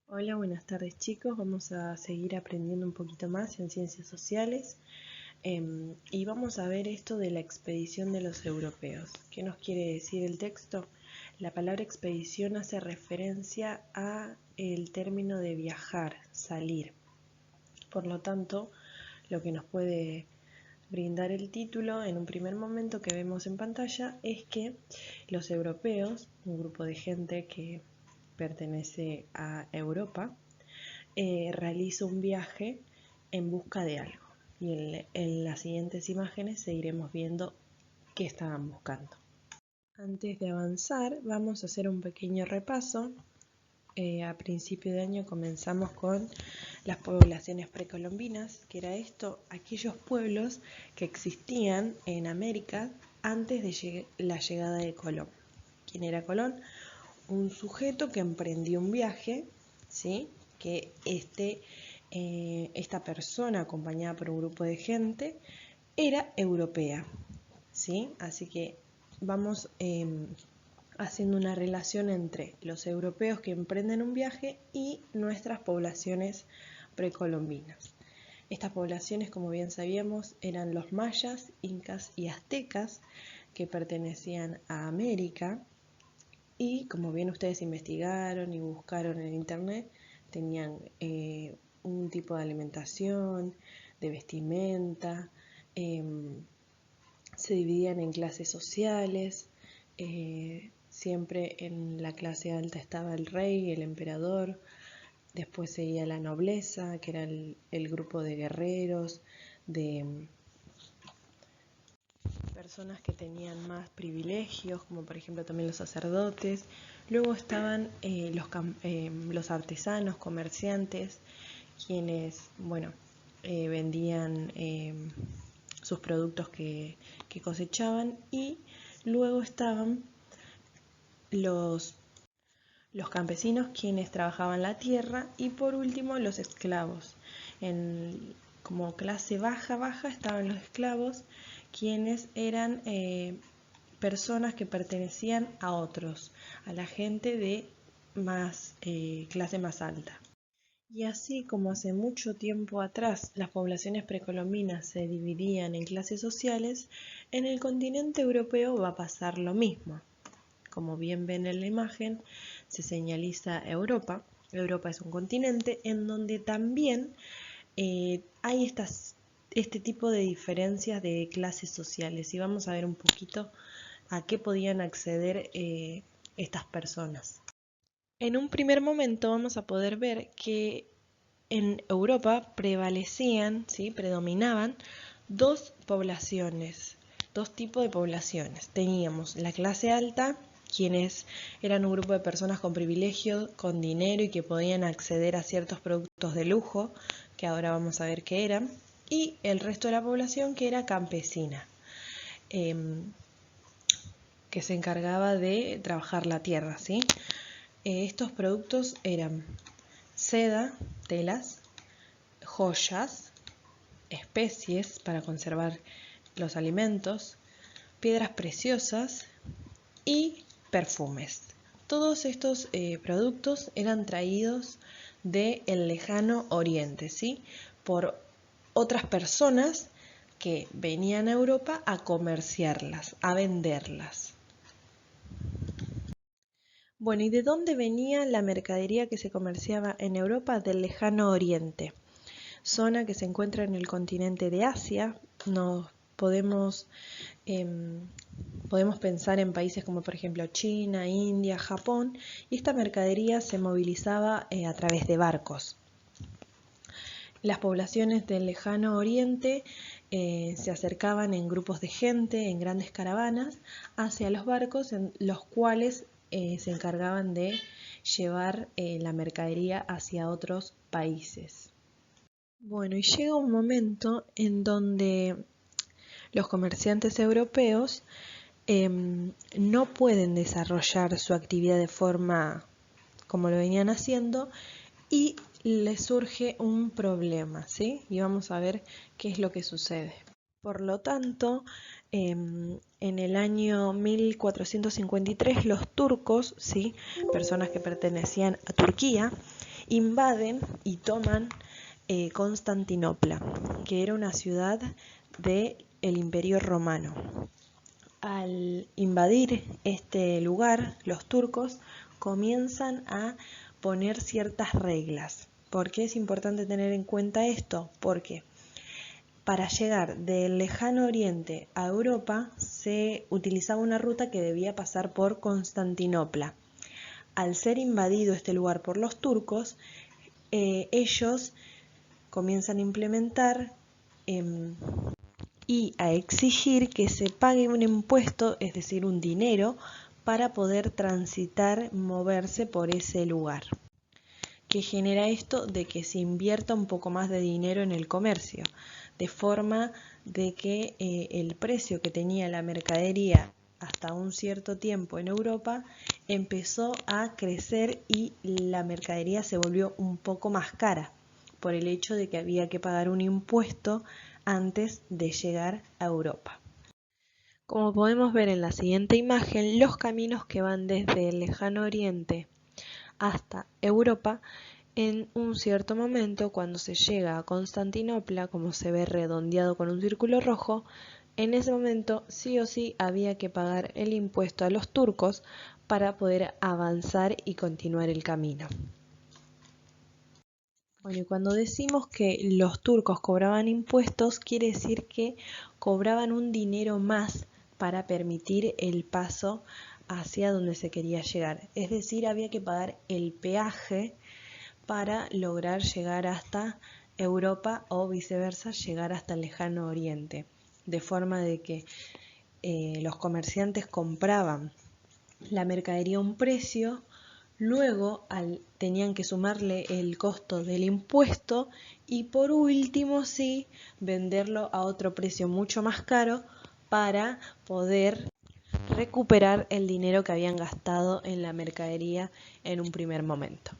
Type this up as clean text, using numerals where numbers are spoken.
Hola, buenas tardes chicos. Vamos a seguir aprendiendo un poquito más en ciencias sociales y vamos a ver esto de la expedición de los europeos. ¿Qué nos quiere decir el texto? La palabra expedición hace referencia a el término de viajar, salir. Por lo tanto, lo que nos puede brindar el título en un primer momento que vemos en pantalla es que los europeos, un grupo de gente que pertenece a Europa, realiza un viaje en busca de algo. Y en las siguientes imágenes seguiremos viendo qué estaban buscando. Antes de avanzar, vamos a hacer un pequeño repaso. A principio de año comenzamos con las poblaciones precolombinas, que era esto, aquellos pueblos que existían en América antes de la llegada de Colón. ¿Quién era Colón? Un sujeto que emprendió un viaje, ¿sí? Que esta persona, acompañada por un grupo de gente, era europea, ¿sí? Así que vamos haciendo una relación entre los europeos que emprenden un viaje y nuestras poblaciones precolombinas. Estas poblaciones, como bien sabíamos, eran los mayas, incas y aztecas que pertenecían a América. Y como bien ustedes investigaron y buscaron en internet, tenían un tipo de alimentación, de vestimenta, se dividían en clases sociales, siempre en la clase alta estaba el rey, el emperador, después seguía la nobleza, que era el grupo de guerreros, de personas que tenían más privilegios, como por ejemplo también los sacerdotes. Luego estaban los artesanos, comerciantes, quienes, bueno, vendían sus productos que cosechaban. Y luego estaban los, los campesinos, quienes trabajaban la tierra. Y por último, los esclavos. Como clase baja estaban los esclavos, quienes eran personas que pertenecían a otros, a la gente de clase más alta. Y así como hace mucho tiempo atrás las poblaciones precolombinas se dividían en clases sociales, en el continente europeo va a pasar lo mismo. Como bien ven en la imagen, se señaliza Europa. Europa es un continente en donde también hay este tipo de diferencias de clases sociales, y vamos a ver un poquito a qué podían acceder estas personas. En un primer momento vamos a poder ver que en Europa prevalecían, ¿sí? Predominaban dos poblaciones, dos tipos de poblaciones. Teníamos la clase alta, quienes eran un grupo de personas con privilegio, con dinero y que podían acceder a ciertos productos de lujo, que ahora vamos a ver qué eran, y el resto de la población que era campesina, que se encargaba de trabajar la tierra, ¿sí? Estos productos eran seda, telas, joyas, especies para conservar los alimentos, piedras preciosas y perfumes. Todos estos productos eran traídos del lejano oriente, ¿sí? Por otras personas que venían a Europa a comerciarlas, a venderlas. Bueno, ¿y de dónde venía la mercadería que se comerciaba en Europa? Del lejano oriente, zona que se encuentra en el continente de Asia. Nos podemos pensar en países como por ejemplo China, India, Japón, y esta mercadería se movilizaba a través de barcos. Las poblaciones del lejano oriente se acercaban en grupos de gente, en grandes caravanas, hacia los barcos, en los cuales se encargaban de llevar la mercadería hacia otros países. Bueno, y llega un momento en donde los comerciantes europeos no pueden desarrollar su actividad de forma como lo venían haciendo, y les surge un problema, ¿sí? Y vamos a ver qué es lo que sucede. Por lo tanto, en el año 1453 los turcos, ¿sí? Personas que pertenecían a Turquía, invaden y toman Constantinopla, que era una ciudad del Imperio Romano. Al invadir este lugar, los turcos comienzan a poner ciertas reglas. ¿Por qué es importante tener en cuenta esto? Porque para llegar del lejano oriente a Europa se utilizaba una ruta que debía pasar por Constantinopla. Al ser invadido este lugar por los turcos, ellos comienzan a implementar y a exigir que se pague un impuesto, es decir, un dinero, para poder transitar, moverse por ese lugar. ¿Qué genera esto? De que se invierta un poco más de dinero en el comercio, de forma de que el precio que tenía la mercadería hasta un cierto tiempo en Europa empezó a crecer y la mercadería se volvió un poco más cara por el hecho de que había que pagar un impuesto antes de llegar a Europa. Como podemos ver en la siguiente imagen, los caminos que van desde el lejano oriente hasta Europa, en un cierto momento, cuando se llega a Constantinopla, como se ve redondeado con un círculo rojo, en ese momento sí o sí había que pagar el impuesto a los turcos para poder avanzar y continuar el camino. Bueno, y cuando decimos que los turcos cobraban impuestos, quiere decir que cobraban un dinero más para permitir el paso hacia donde se quería llegar. Es decir, había que pagar el peaje para lograr llegar hasta Europa o viceversa, llegar hasta el lejano oriente. De forma de que los comerciantes compraban la mercadería a un precio, luego tenían que sumarle el costo del impuesto y por último sí venderlo a otro precio mucho más caro para poder recuperar el dinero que habían gastado en la mercadería en un primer momento.